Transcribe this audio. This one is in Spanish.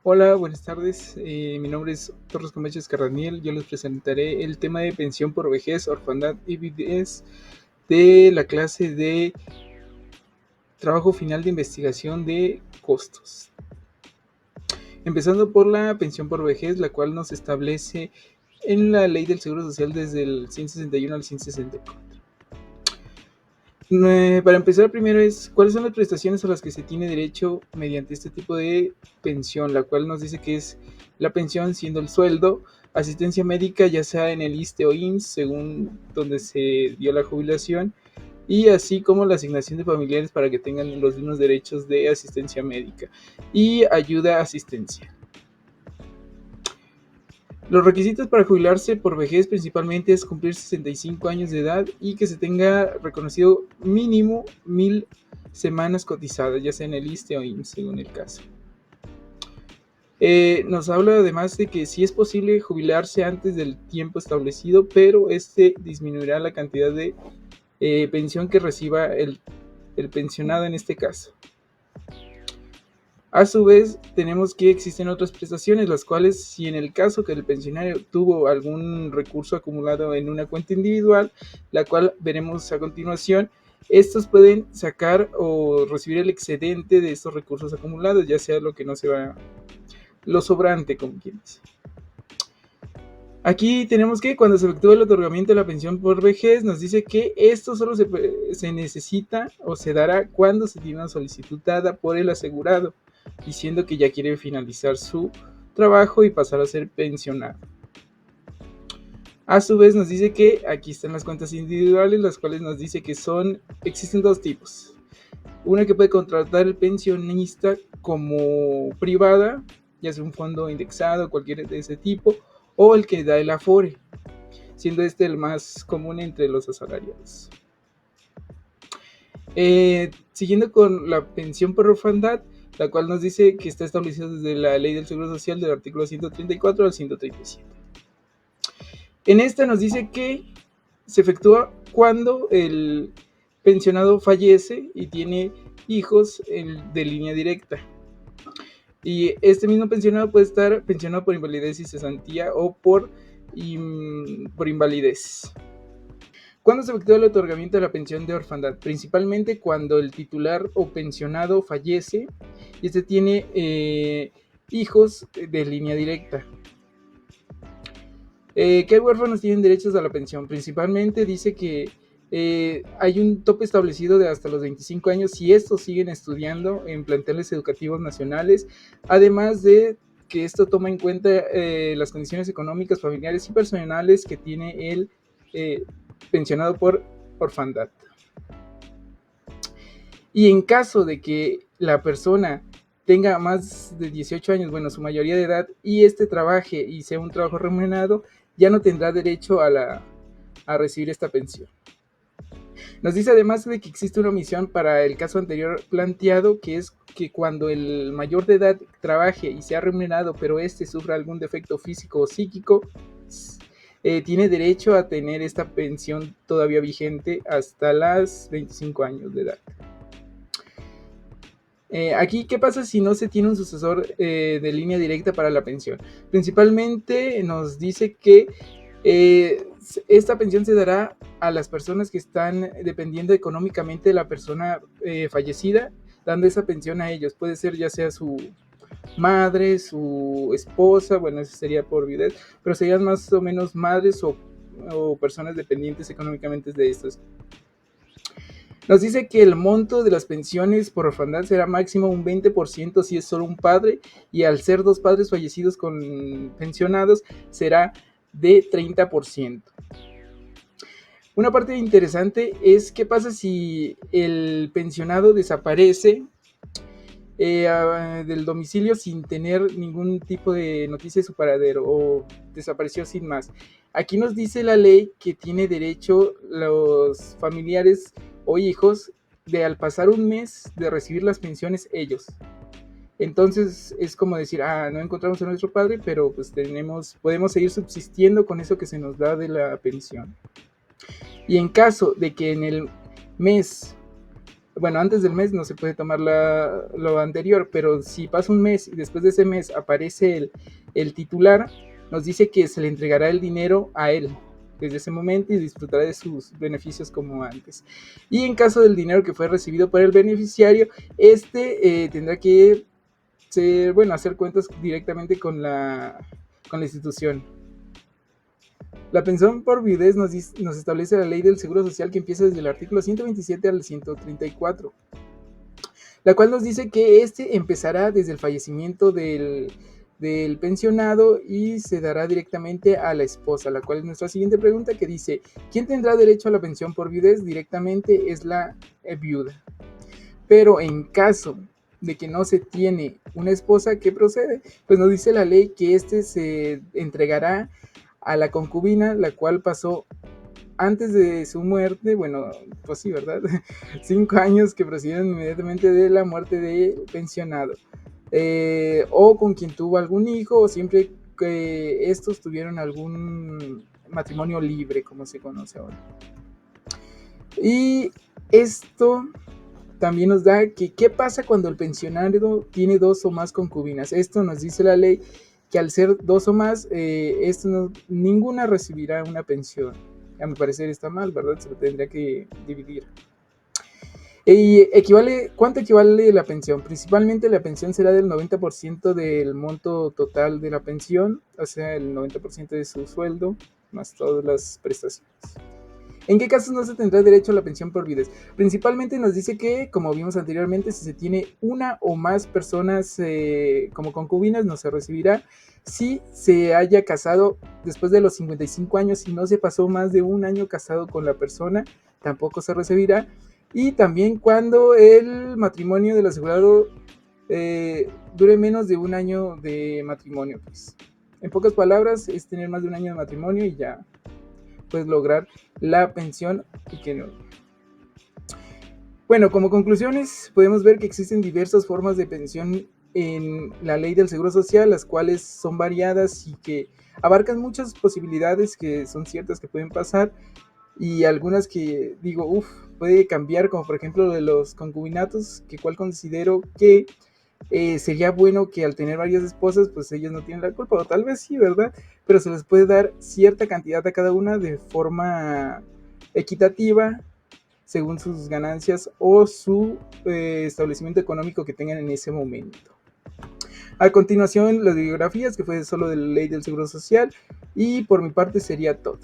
Hola, buenas tardes. Mi nombre es Torres Comeches Carraniel. Yo les presentaré el tema de pensión por vejez, orfandad y viudez de la clase de trabajo final de investigación de costos. Empezando por la pensión por vejez, la cual nos establece en la Ley del Seguro Social desde el 161 al 164. Para empezar, primero es cuáles son las prestaciones a las que se tiene derecho mediante este tipo de pensión, la cual nos dice que es la pensión siendo el sueldo, asistencia médica ya sea en el ISSSTE o IMSS según donde se dio la jubilación, y así como la asignación de familiares para que tengan los mismos derechos de asistencia médica y ayuda asistencial. Los requisitos para jubilarse por vejez principalmente es cumplir 65 años de edad y que se tenga reconocido mínimo 1000 semanas cotizadas, ya sea en el ISSSTE o IMSS, según el caso. Nos habla además de que sí es posible jubilarse antes del tiempo establecido, pero este disminuirá la cantidad de pensión que reciba el pensionado en este caso. A su vez, tenemos que existen otras prestaciones, las cuales, si en el caso que el pensionario tuvo algún recurso acumulado en una cuenta individual, la cual veremos a continuación, estos pueden sacar o recibir el excedente de estos recursos acumulados, ya sea lo que no se va, lo sobrante, como quien dice. Aquí tenemos que cuando se efectúa el otorgamiento de la pensión por vejez, nos dice que esto solo se necesita o se dará cuando se tiene una solicitud dada por el asegurado, diciendo que ya quiere finalizar su trabajo y pasar a ser pensionado. A su vez nos dice que aquí están las cuentas individuales, las cuales nos dice que existen dos tipos. Una que puede contratar el pensionista como privada, ya sea un fondo indexado, cualquier de ese tipo, o el que da el Afore, siendo este el más común entre los asalariados. Siguiendo con la pensión por orfandad, la cual nos dice que está establecida desde la Ley del Seguro Social del artículo 134 al 137. En esta nos dice que se efectúa cuando el pensionado fallece y tiene hijos de línea directa. Y este mismo pensionado puede estar pensionado por invalidez y cesantía o por invalidez. ¿Cuándo se efectúa el otorgamiento de la pensión de orfandad? Principalmente cuando el titular o pensionado fallece y este tiene hijos de línea directa. ¿Qué huérfanos tienen derechos a la pensión? Principalmente dice que hay un tope establecido de hasta los 25 años si estos siguen estudiando en planteles educativos nacionales, además de que esto toma en cuenta las condiciones económicas, familiares y personales que tiene el pensionado por orfandad. Y en caso de que la persona tenga más de 18 años, bueno, su mayoría de edad, y este trabaje y sea un trabajo remunerado, ya no tendrá derecho a recibir esta pensión. Nos dice además de que existe una omisión para el caso anterior planteado, que es que cuando el mayor de edad trabaje y sea remunerado, pero este sufra algún defecto físico o psíquico, tiene derecho a tener esta pensión todavía vigente hasta los 25 años de edad. Aquí, ¿qué pasa si no se tiene un sucesor de línea directa para la pensión? Principalmente nos dice que esta pensión se dará a las personas que están dependiendo económicamente de la persona fallecida, dando esa pensión a ellos. Puede ser ya sea su madre, su esposa, bueno, eso sería por viudez, pero serían más o menos madres o personas dependientes económicamente de estos. Nos dice que el monto de las pensiones por orfandad será máximo un 20% si es solo un padre, y al ser dos padres fallecidos con pensionados será de 30%. Una parte interesante es qué pasa si el pensionado desaparece del domicilio sin tener ningún tipo de noticia de su paradero o desapareció sin más. Aquí nos dice la ley que tiene derecho los familiares o hijos de al pasar un mes de recibir las pensiones ellos. Entonces es como decir, no encontramos a nuestro padre, pero pues podemos seguir subsistiendo con eso que se nos da de la pensión. Y en caso de que en el mes bueno, antes del mes no se puede tomar lo anterior, pero si pasa un mes y después de ese mes aparece el titular, nos dice que se le entregará el dinero a él desde ese momento y disfrutará de sus beneficios como antes. Y en caso del dinero que fue recibido por el beneficiario, tendrá que hacer cuentas directamente con la institución. La pensión por viudez nos establece la ley del Seguro Social, que empieza desde el artículo 127 al 134, la cual nos dice que empezará desde el fallecimiento del pensionado y se dará directamente a la esposa, la cual es nuestra siguiente pregunta, que dice: ¿quién tendrá derecho a la pensión por viudez? Directamente es la viuda. Pero en caso de que no se tiene una esposa, ¿qué procede? Pues nos dice la ley que se entregará a la concubina, la cual pasó antes de su muerte, bueno, pues sí, ¿verdad? 5 años que procedieron inmediatamente de la muerte del pensionado, o con quien tuvo algún hijo, o siempre que estos tuvieron algún matrimonio libre, como se conoce ahora. Y esto también nos da que qué pasa cuando el pensionado tiene 2 o más concubinas. Esto nos dice la ley que al ser 2 o más, ninguna recibirá una pensión. A mi parecer está mal, ¿verdad? Se lo tendría que dividir. ¿Cuánto equivale la pensión? Principalmente la pensión será del 90% del monto total de la pensión, o sea, el 90% de su sueldo, más todas las prestaciones. ¿En qué casos no se tendrá derecho a la pensión por viudez? Principalmente nos dice que, como vimos anteriormente, si se tiene una o más personas como concubinas, no se recibirá. Si se haya casado después de los 55 años y no se pasó más de un año casado con la persona, tampoco se recibirá. Y también cuando el matrimonio del asegurado dure menos de un año de matrimonio. Pues. En pocas palabras, es tener más de un año de matrimonio y ya puedes lograr la pensión y que no. Bueno, como conclusiones, podemos ver que existen diversas formas de pensión en la ley del Seguro Social, las cuales son variadas y que abarcan muchas posibilidades que son ciertas que pueden pasar, y algunas que digo, puede cambiar, como por ejemplo de los concubinatos, que cual considero que sería bueno que al tener varias esposas, pues ellos no tienen la culpa, o tal vez sí, ¿verdad? Pero se les puede dar cierta cantidad a cada una de forma equitativa, según sus ganancias o su establecimiento económico que tengan en ese momento. A continuación, las bibliografías, que fue solo de la ley del Seguro Social, y por mi parte sería todo.